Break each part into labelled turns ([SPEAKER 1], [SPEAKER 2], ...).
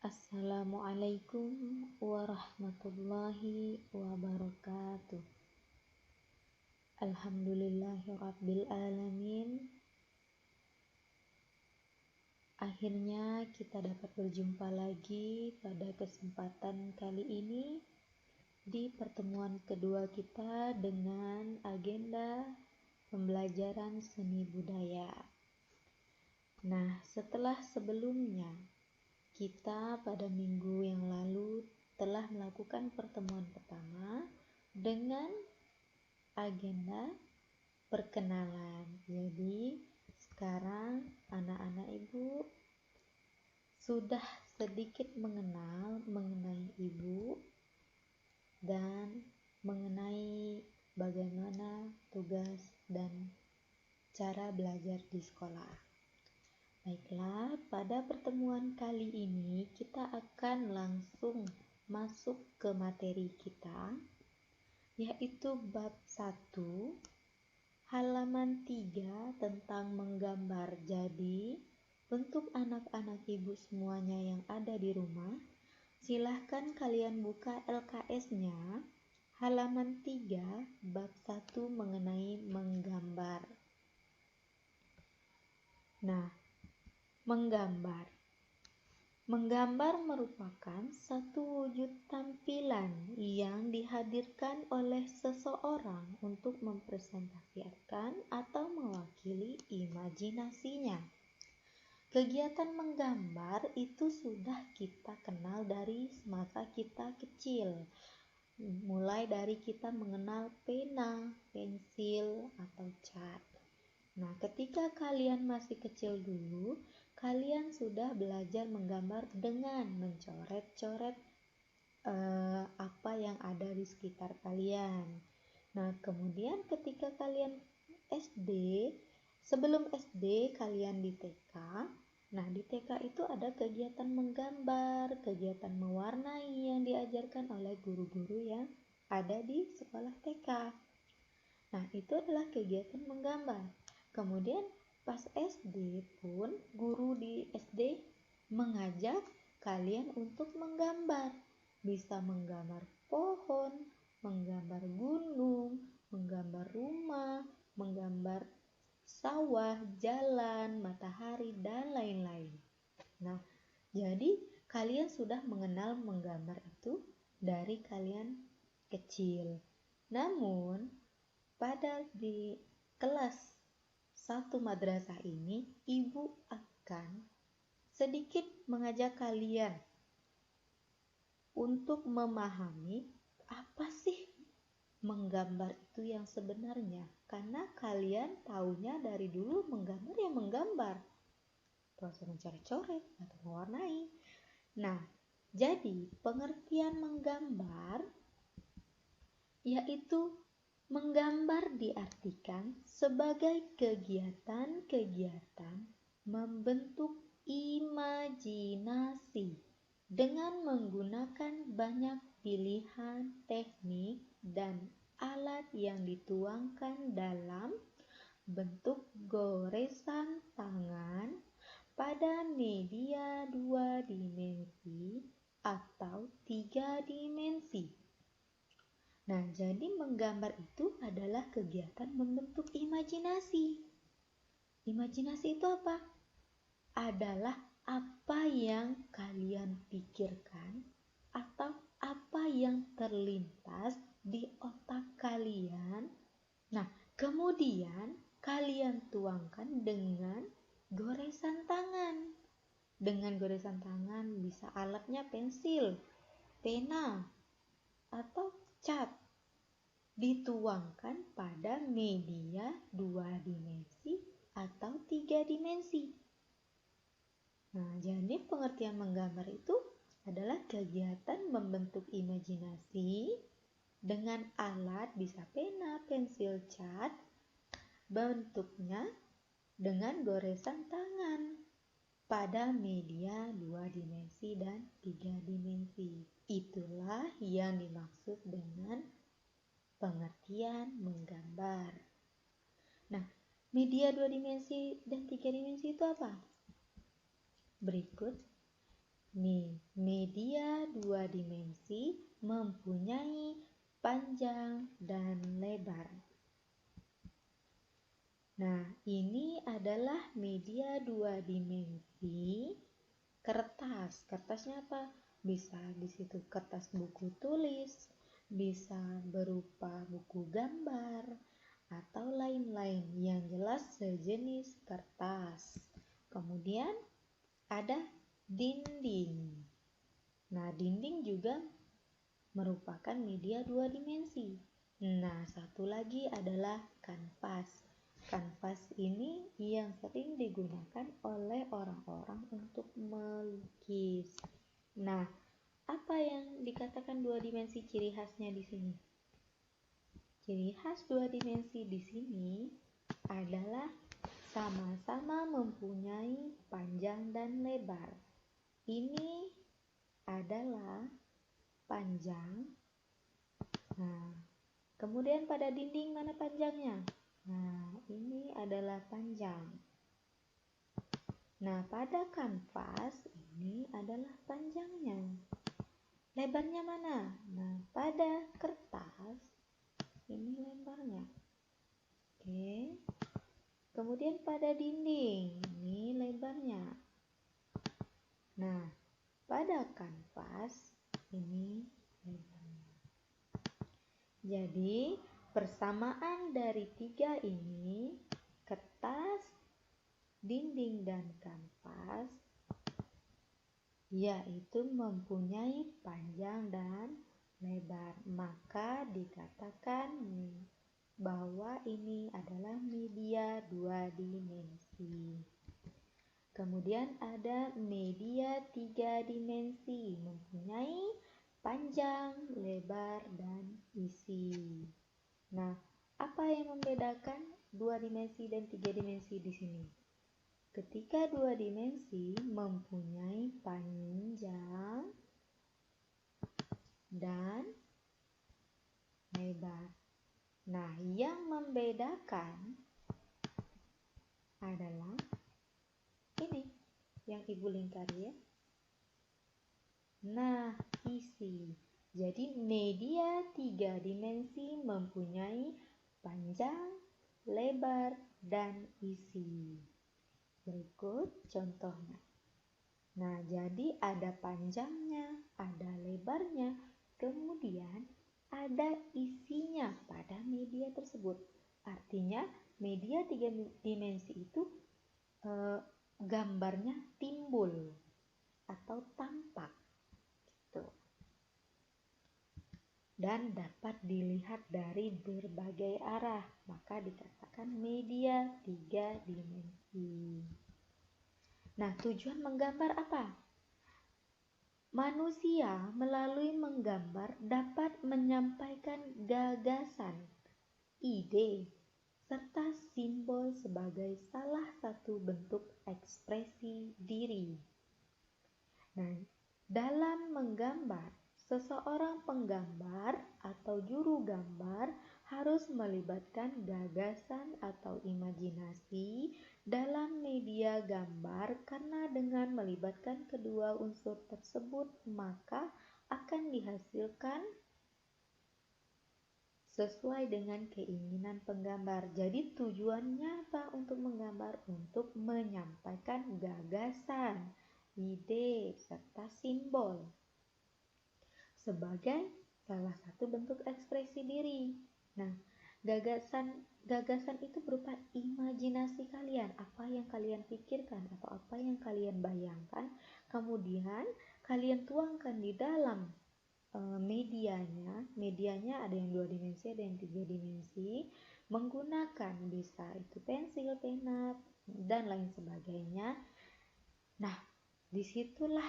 [SPEAKER 1] Assalamualaikum warahmatullahi wabarakatuh. Alhamdulillahirabbil alamin. Akhirnya kita dapat berjumpa lagi pada kesempatan kali ini di pertemuan kedua kita dengan agenda pembelajaran seni budaya. Nah, setelah sebelumnya kita pada minggu yang lalu telah melakukan pertemuan pertama dengan agenda perkenalan. Jadi sekarang anak-anak ibu sudah sedikit mengenal mengenai ibu dan mengenai bagaimana tugas dan cara belajar di sekolah. Baiklah, pada pertemuan kali ini kita akan langsung masuk ke materi kita, yaitu bab 1, halaman 3 tentang menggambar. Jadi, untuk anak-anak ibu semuanya yang ada di rumah, silahkan kalian buka LKS-nya, halaman 3, bab 1 mengenai menggambar. Nah, Menggambar merupakan satu wujud tampilan yang dihadirkan oleh seseorang untuk mempresentasikan atau mewakili imajinasinya. Kegiatan menggambar itu sudah kita kenal dari semasa kita kecil. Mulai dari kita mengenal pena, pensil, atau cat. Nah, ketika kalian masih kecil dulu, kalian sudah belajar menggambar dengan mencoret-coret apa yang ada di sekitar kalian. Nah, kemudian ketika kalian SD, sebelum SD kalian di TK, nah di TK itu ada kegiatan menggambar, kegiatan mewarnai yang diajarkan oleh guru-guru yang ada di sekolah TK. Nah, itu adalah kegiatan menggambar. Kemudian pas SD pun guru di SD mengajak kalian untuk menggambar. Bisa menggambar pohon, menggambar gunung, menggambar rumah, menggambar sawah, jalan, matahari, dan lain-lain. Nah, jadi kalian sudah mengenal menggambar itu dari kalian kecil. Namun, pada di kelas 1 madrasah ini, ibu akan sedikit mengajak kalian untuk memahami apa sih menggambar itu yang sebenarnya. Karena kalian taunya dari dulu menggambar ya menggambar, proses mencoret-coret atau mewarnai. Nah, jadi pengertian menggambar yaitu menggambar diartikan sebagai kegiatan-kegiatan membentuk imajinasi dengan menggunakan banyak pilihan teknik dan alat yang dituangkan dalam bentuk goresan tangan pada media 2 dimensi atau 3 dimensi. Nah, jadi menggambar itu adalah kegiatan membentuk imajinasi. Imajinasi itu apa? Adalah apa yang kalian pikirkan atau apa yang terlintas di otak kalian. Nah, kemudian kalian tuangkan dengan goresan tangan. Dengan goresan tangan bisa alatnya pensil, pena, atau cat, dituangkan pada media 2 dimensi atau 3 dimensi. Nah, jadi pengertian menggambar itu adalah kegiatan membentuk imajinasi dengan alat bisa pena, pensil, cat, bentuknya dengan goresan tangan pada media 2 dimensi dan 3 dimensi. Itulah yang dimaksud dengan pengertian menggambar. Nah, media 2 dimensi dan 3 dimensi itu apa? Berikut Nih, media dua dimensi mempunyai panjang dan lebar. Nah, ini adalah media dua dimensi kertas. Kertasnya apa? Bisa di situ kertas buku tulis, bisa berupa buku gambar, atau lain-lain yang jelas sejenis kertas. Kemudian ada dinding. Nah, dinding juga merupakan media dua dimensi. Nah, satu lagi adalah kanvas. Kanvas ini yang sering digunakan oleh orang-orang untuk melukis. Nah, apa yang dikatakan dua dimensi ciri khasnya di sini? Ciri khas dua dimensi di sini adalah sama-sama mempunyai panjang dan lebar. Ini adalah panjang. Nah, kemudian pada dinding mana panjangnya? Nah, ini adalah panjang. Nah, pada kanvas ini adalah panjangnya. Lebarnya mana? Nah, pada kertas ini lebarnya. Oke. Kemudian pada dinding ini lebarnya. Nah, pada kanvas ini lebarnya. Jadi, persamaan dari tiga ini, kertas, dinding, dan kanvas, yaitu mempunyai panjang dan lebar. Maka dikatakan bahwa ini adalah media dua dimensi. Kemudian ada media tiga dimensi, mempunyai panjang, lebar, dan isi. Nah, apa yang membedakan dua dimensi dan tiga dimensi di sini? Ketika dua dimensi mempunyai panjang dan lebar. Nah, yang membedakan adalah ini yang Ibu lingkari ya. Nah, isi. Jadi media tiga dimensi mempunyai panjang, lebar, dan isi. Berikut contohnya. Nah, jadi ada panjangnya, ada lebarnya, kemudian ada isinya pada media tersebut. Artinya media tiga dimensi itu gambarnya timbul atau tampak gitu. Dan dapat dilihat dari berbagai arah, maka dikatakan media tiga dimensi. Nah, tujuan menggambar apa? Manusia melalui menggambar dapat menyampaikan gagasan, ide, serta simbol sebagai salah satu bentuk ekspresi diri. Nah, dalam menggambar, seseorang penggambar atau juru gambar harus melibatkan gagasan atau imajinasi dalam media gambar, karena dengan melibatkan kedua unsur tersebut maka akan dihasilkan sesuai dengan keinginan penggambar. Jadi tujuannya apa untuk menggambar? Untuk menyampaikan gagasan, ide, serta simbol sebagai salah satu bentuk ekspresi diri. Nah, gagasan itu berupa imajinasi kalian, apa yang kalian pikirkan atau apa yang kalian bayangkan, kemudian kalian tuangkan di dalam medianya ada yang dua dimensi, ada yang tiga dimensi, menggunakan bisa itu pensil, pena, dan lain sebagainya. Nah, disitulah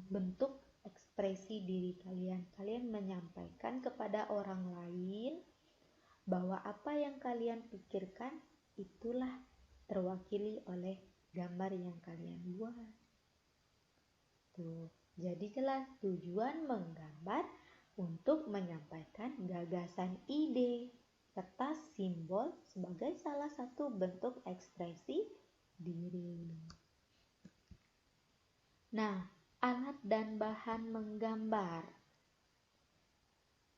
[SPEAKER 1] bentuk ekspresi diri kalian. Kalian menyampaikan kepada orang lain bahwa apa yang kalian pikirkan itulah terwakili oleh gambar yang kalian buat. Tuh, jadi jelas tujuan menggambar untuk menyampaikan gagasan, ide, serta simbol sebagai salah satu bentuk ekspresi diri. Nah, alat dan bahan menggambar.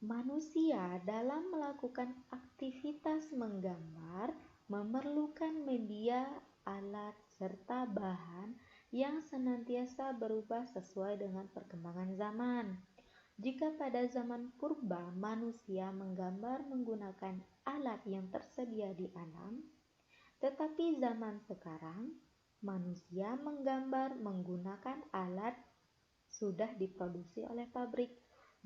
[SPEAKER 1] Manusia dalam melakukan aktivitas menggambar memerlukan media, alat, serta bahan yang senantiasa berubah sesuai dengan perkembangan zaman. Jika pada zaman purba manusia menggambar menggunakan alat yang tersedia di alam, tetapi zaman sekarang manusia menggambar menggunakan alat sudah diproduksi oleh pabrik.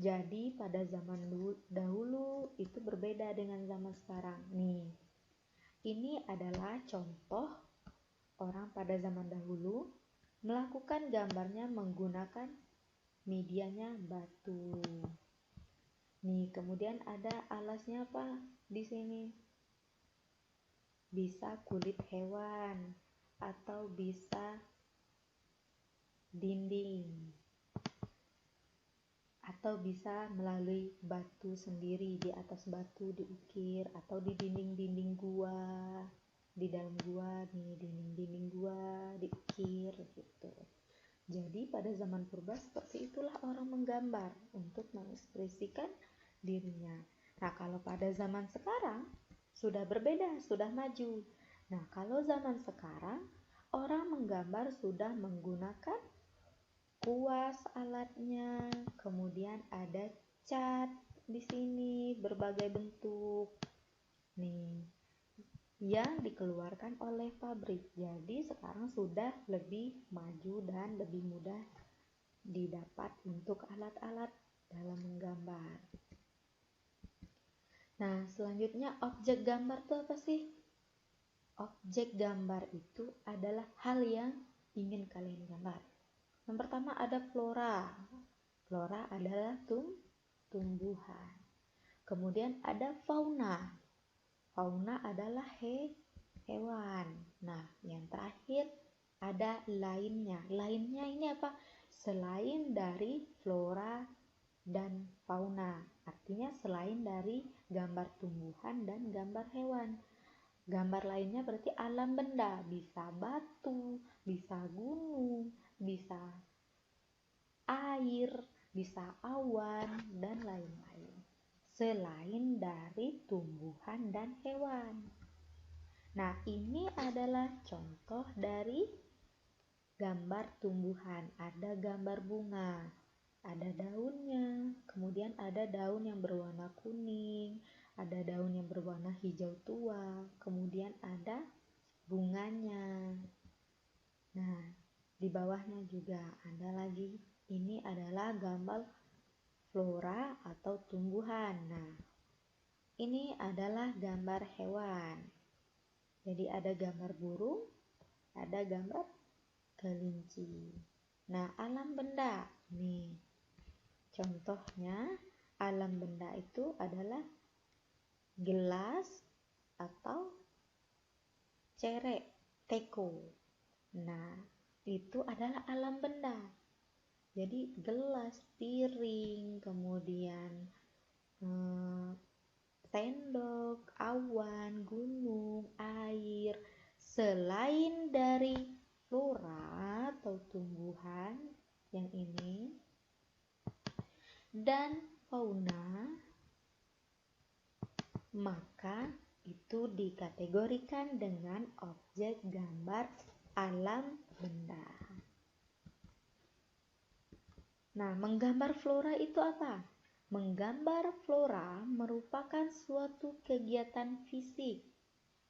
[SPEAKER 1] Jadi pada zaman dahulu itu berbeda dengan zaman sekarang. Nih, ini adalah contoh orang pada zaman dahulu melakukan gambarnya menggunakan medianya batu. Nih, kemudian ada alasnya apa di sini? Bisa kulit hewan atau bisa dinding, atau bisa melalui batu sendiri, di atas batu diukir, atau di dinding-dinding gua, di dalam gua nih, dinding-dinding gua diukir gitu. Jadi pada zaman purba seperti itulah orang menggambar untuk mengekspresikan dirinya. Nah, kalau pada zaman sekarang sudah berbeda, sudah maju. Nah, kalau zaman sekarang orang menggambar sudah menggunakan kuas alatnya, kemudian ada cat di sini berbagai bentuk. Nih, yang dikeluarkan oleh pabrik. Jadi sekarang sudah lebih maju dan lebih mudah didapat untuk alat-alat dalam menggambar. Nah, selanjutnya objek gambar itu apa sih? Objek gambar itu adalah hal yang ingin kalian gambar. Yang pertama ada flora. Flora adalah tumbuhan. Kemudian ada fauna. Fauna adalah hewan. Nah, yang terakhir ada lainnya. Lainnya ini apa? Selain dari flora dan fauna. Artinya selain dari gambar tumbuhan dan gambar hewan. Gambar lainnya berarti alam benda, bisa batu, bisa gunung, bisa air, bisa awan, dan lain-lain. Selain dari tumbuhan dan hewan. Nah, ini adalah contoh dari gambar tumbuhan. Ada gambar bunga, ada daunnya, kemudian ada daun yang berwarna kuning, ada daun yang berwarna hijau tua, kemudian ada bunganya. Nah, di bawahnya juga ada lagi. Ini adalah gambar flora atau tumbuhan. Nah, ini adalah gambar hewan. Jadi ada gambar burung, ada gambar kelinci. Nah, alam benda. Nih, contohnya alam benda itu adalah gelas atau cerek, teko. Nah, itu adalah alam benda. Jadi gelas, piring, kemudian sendok, awan, gunung, air. Selain dari flora atau tumbuhan yang ini dan fauna, maka itu dikategorikan dengan objek gambar alam benda. Nah, menggambar flora itu apa? Menggambar flora merupakan suatu kegiatan fisik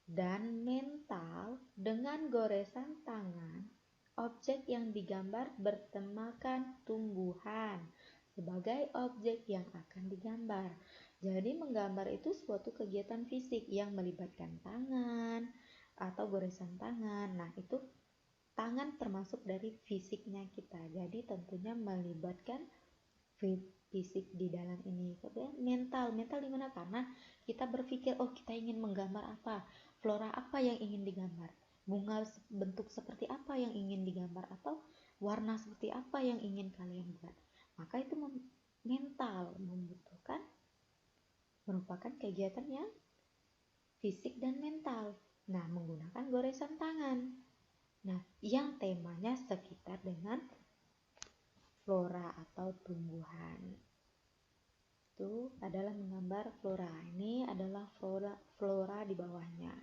[SPEAKER 1] dan mental dengan goresan tangan. Objek yang digambar bertemakan tumbuhan sebagai objek yang akan digambar. Jadi menggambar itu suatu kegiatan fisik yang melibatkan tangan atau goresan tangan. Nah, itu tangan termasuk dari fisiknya kita. Jadi tentunya melibatkan fisik di dalam ini. Kemudian mental di mana? Karena kita berpikir, oh kita ingin menggambar apa, flora apa yang ingin digambar, bunga bentuk seperti apa yang ingin digambar, atau warna seperti apa yang ingin kalian buat. Maka itu mental, membutuhkan, merupakan kegiatan yang fisik dan mental. Nah, menggunakan goresan tangan. Nah, yang temanya sekitar dengan flora atau tumbuhan. Itu adalah menggambar flora. Ini adalah flora di bawahnya.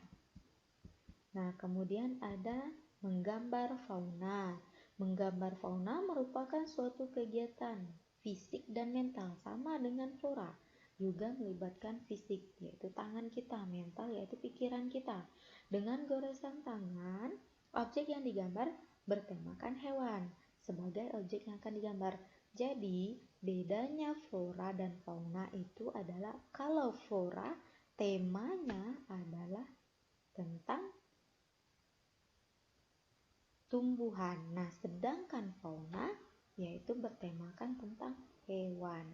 [SPEAKER 1] Nah, kemudian ada menggambar fauna. Menggambar fauna merupakan suatu kegiatan fisik dan mental, sama dengan flora. Juga melibatkan fisik, yaitu tangan kita, mental, yaitu pikiran kita. Dengan goresan tangan, objek yang digambar bertemakan hewan sebagai objek yang akan digambar. Jadi, bedanya flora dan fauna itu adalah kalau flora temanya adalah tentang tumbuhan. Nah, sedangkan fauna yaitu bertemakan tentang hewan.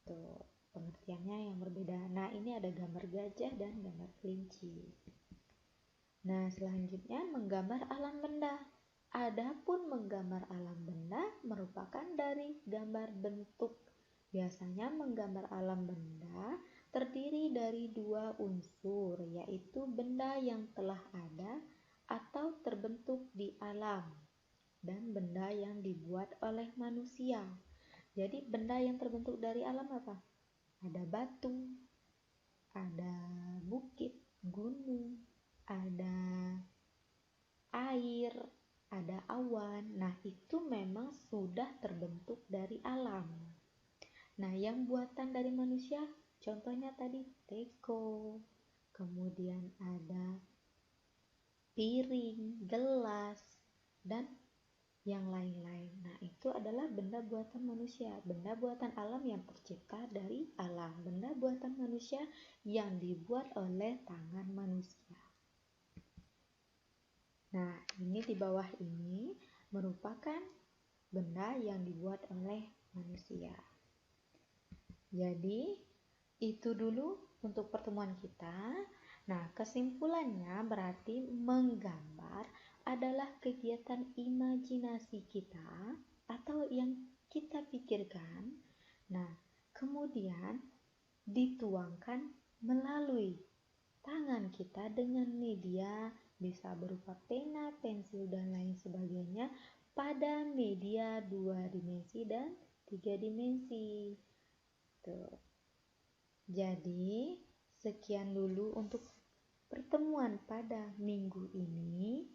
[SPEAKER 1] Tuh, pengertiannya yang berbeda. Nah, ini ada gambar gajah dan gambar kelinci. Nah, selanjutnya menggambar alam benda. Adapun menggambar alam benda merupakan dari gambar bentuk. Biasanya menggambar alam benda terdiri dari dua unsur, yaitu benda yang telah ada atau terbentuk di alam dan benda yang dibuat oleh manusia. Jadi benda yang terbentuk dari alam apa? Ada batu, ada bukit, gunung, ada air, ada awan. Nah, itu memang sudah terbentuk dari alam. Nah, yang buatan dari manusia, contohnya tadi teko, kemudian ada piring, gelas, dan yang lain-lain. Nah, itu adalah benda buatan manusia, benda buatan alam yang tercipta dari alam, benda buatan manusia yang dibuat oleh tangan manusia. Nah, ini di bawah ini merupakan benda yang dibuat oleh manusia. Jadi, itu dulu untuk pertemuan kita. Nah, kesimpulannya berarti menggambar adalah kegiatan imajinasi kita atau yang kita pikirkan. Nah, kemudian dituangkan melalui tangan kita dengan media, bisa berupa pena, pensil, dan lain sebagainya pada media 2 dimensi dan 3 dimensi. Tuh. Jadi, sekian dulu untuk pertemuan pada minggu ini.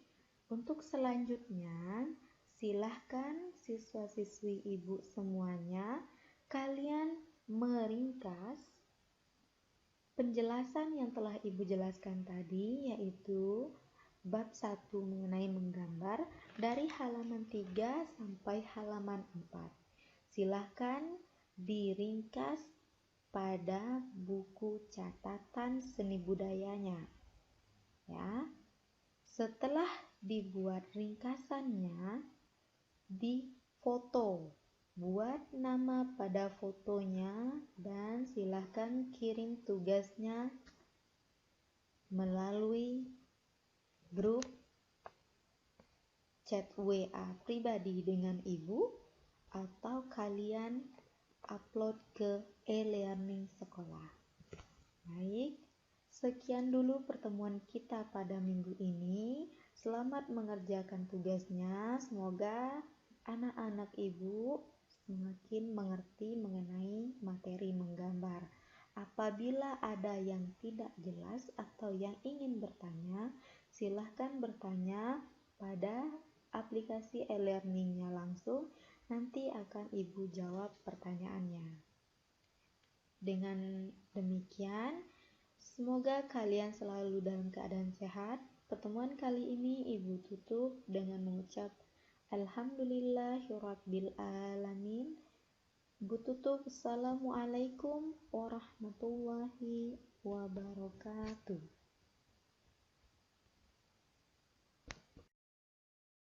[SPEAKER 1] Untuk selanjutnya, silahkan siswa-siswi ibu semuanya, kalian meringkas penjelasan yang telah ibu jelaskan tadi, yaitu bab 1 mengenai menggambar dari halaman 3 sampai halaman 4. Silahkan diringkas pada buku catatan seni budayanya. Ya. Setelah dibuat ringkasannya, difoto. Buat nama pada fotonya dan silahkan kirim tugasnya melalui grup chat WA pribadi dengan ibu atau kalian upload ke e-learning sekolah. Baik, sekian dulu pertemuan kita pada minggu ini. Selamat mengerjakan tugasnya. Semoga anak-anak ibu semakin mengerti mengenai materi menggambar. Apabila ada yang tidak jelas atau yang ingin bertanya, silahkan bertanya pada aplikasi e-learningnya langsung. Nanti akan ibu jawab pertanyaannya. Dengan demikian, semoga kalian selalu dalam keadaan sehat. Pertemuan kali ini ibu tutup dengan mengucap Alhamdulillahirabbil alamin. Ibu tutup. Assalamualaikum warahmatullahi wabarakatuh.